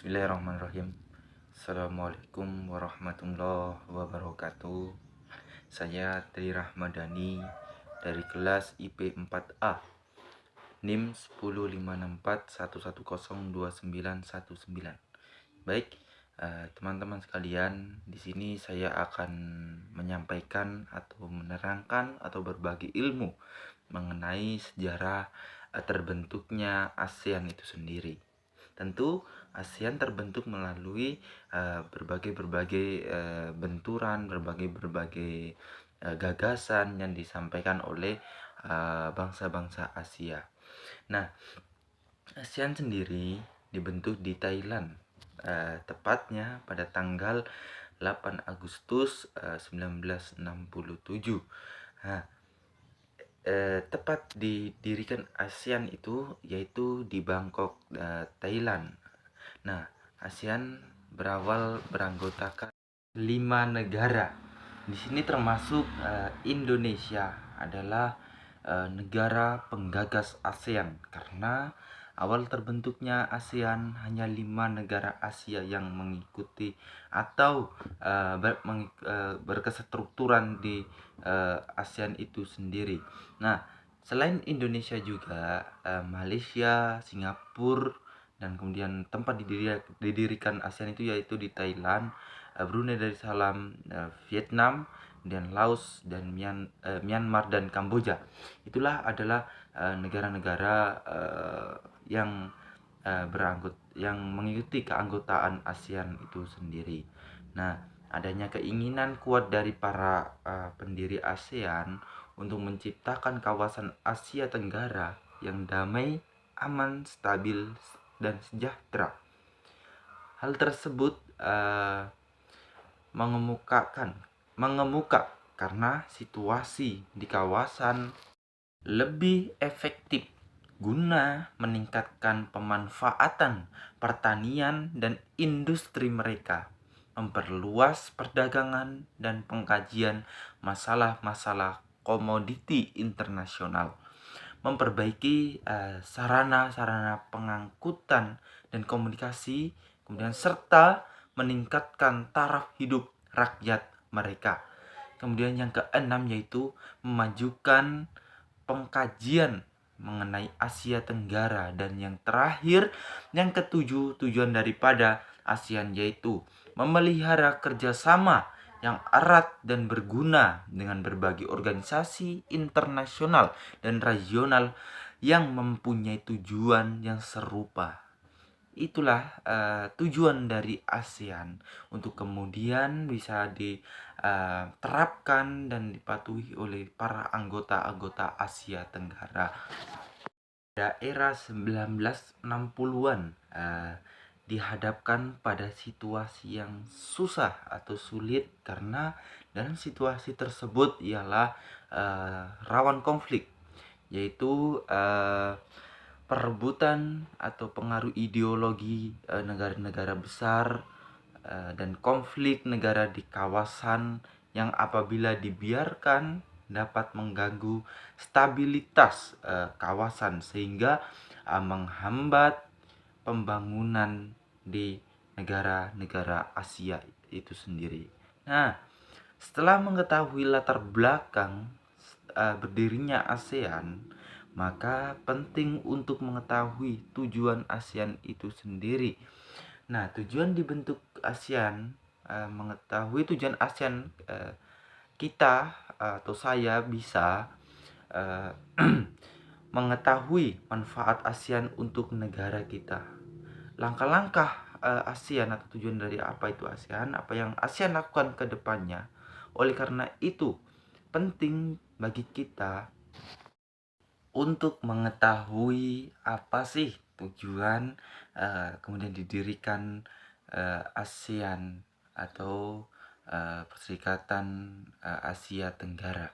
Bismillahirrahmanirrahim. Assalamualaikum warahmatullahi wabarakatuh. Saya Tri Rahmadani dari kelas IP 4A, NIM 10564110299. Baik, teman-teman sekalian, di sini saya akan menyampaikan atau menerangkan atau berbagi ilmu mengenai sejarah terbentuknya ASEAN itu sendiri. Tentu ASEAN terbentuk melalui berbagai benturan, berbagai gagasan yang disampaikan oleh bangsa-bangsa Asia. Nah, ASEAN sendiri dibentuk di Thailand, tepatnya pada tanggal 8 Agustus 1967. Nah, tepat didirikan ASEAN itu yaitu di Bangkok, Thailand. Nah, ASEAN berawal beranggotakan 5 negara. Di sini termasuk Indonesia adalah negara penggagas ASEAN, karena awal terbentuknya ASEAN hanya 5 negara Asia yang mengikuti atau berkestrukturan di ASEAN itu sendiri. Nah, selain Indonesia juga Malaysia, Singapura, dan kemudian tempat didirikan ASEAN itu yaitu di Thailand, Brunei Darussalam, Vietnam, dan Laos, dan Myanmar dan Kamboja. Itulah adalah negara-negara yang mengikuti keanggotaan ASEAN itu sendiri. Nah, adanya keinginan kuat dari para pendiri ASEAN untuk menciptakan kawasan Asia Tenggara yang damai, aman, stabil, dan sejahtera. Hal tersebut mengemuka karena situasi di kawasan lebih efektif guna meningkatkan pemanfaatan pertanian dan industri mereka, memperluas perdagangan dan pengkajian masalah-masalah komoditi internasional, memperbaiki sarana-sarana pengangkutan dan komunikasi, kemudian serta meningkatkan taraf hidup rakyat mereka. Kemudian yang keenam yaitu memajukan pengkajian mengenai Asia Tenggara, dan yang terakhir, yang ketujuh, tujuan daripada ASEAN yaitu memelihara kerjasama yang erat dan berguna dengan berbagai organisasi internasional dan regional yang mempunyai tujuan yang serupa. Itulah tujuan dari ASEAN, untuk kemudian bisa diterapkan dan dipatuhi oleh para anggota-anggota Asia Tenggara. Pada era 1960-an dihadapkan pada situasi yang susah atau sulit, karena dalam situasi tersebut ialah rawan konflik, yaitu perebutan atau pengaruh ideologi negara-negara besar dan konflik negara di kawasan yang apabila dibiarkan dapat mengganggu stabilitas kawasan, sehingga menghambat pembangunan di negara-negara Asia itu sendiri. Nah, setelah mengetahui latar belakang berdirinya ASEAN, maka penting untuk mengetahui tujuan ASEAN itu sendiri. Nah, tujuan dibentuk ASEAN, mengetahui tujuan ASEAN, kita atau saya bisa mengetahui manfaat ASEAN untuk negara kita. Langkah-langkah ASEAN atau tujuan dari apa itu ASEAN, apa yang ASEAN lakukan ke depannya. Oleh karena itu, penting bagi kita untuk mengetahui apa sih tujuan kemudian didirikan ASEAN atau Perserikatan Asia Tenggara.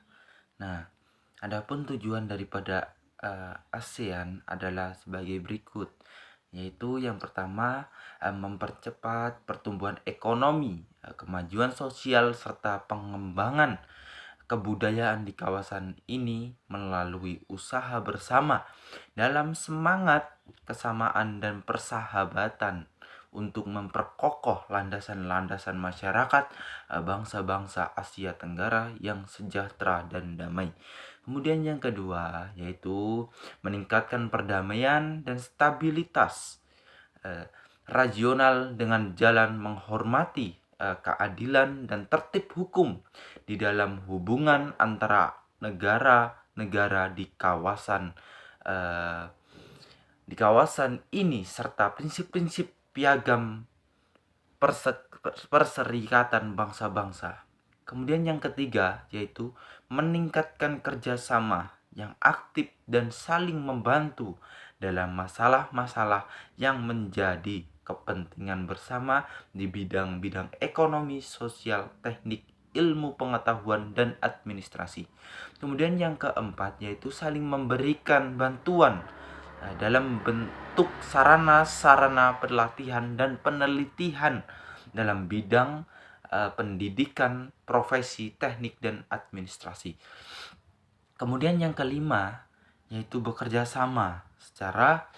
Nah, adapun tujuan daripada ASEAN adalah sebagai berikut, yaitu yang pertama, mempercepat pertumbuhan ekonomi, kemajuan sosial, serta pengembangan kebudayaan di kawasan ini melalui usaha bersama dalam semangat kesamaan dan persahabatan untuk memperkokoh landasan-landasan masyarakat bangsa-bangsa Asia Tenggara yang sejahtera dan damai. Kemudian yang kedua yaitu meningkatkan perdamaian dan stabilitas regional dengan jalan menghormati keadilan dan tertib hukum di dalam hubungan antara negara-negara di kawasan ini serta prinsip-prinsip piagam perserikatan bangsa-bangsa. Kemudian yang ketiga yaitu meningkatkan kerjasama yang aktif dan saling membantu dalam masalah-masalah yang menjadi kepentingan bersama di bidang-bidang ekonomi, sosial, teknik, ilmu pengetahuan, dan administrasi. Kemudian yang keempat yaitu saling memberikan bantuan dalam bentuk sarana-sarana pelatihan dan penelitian dalam bidang pendidikan, profesi, teknik, dan administrasi. Kemudian yang kelima yaitu bekerja sama secara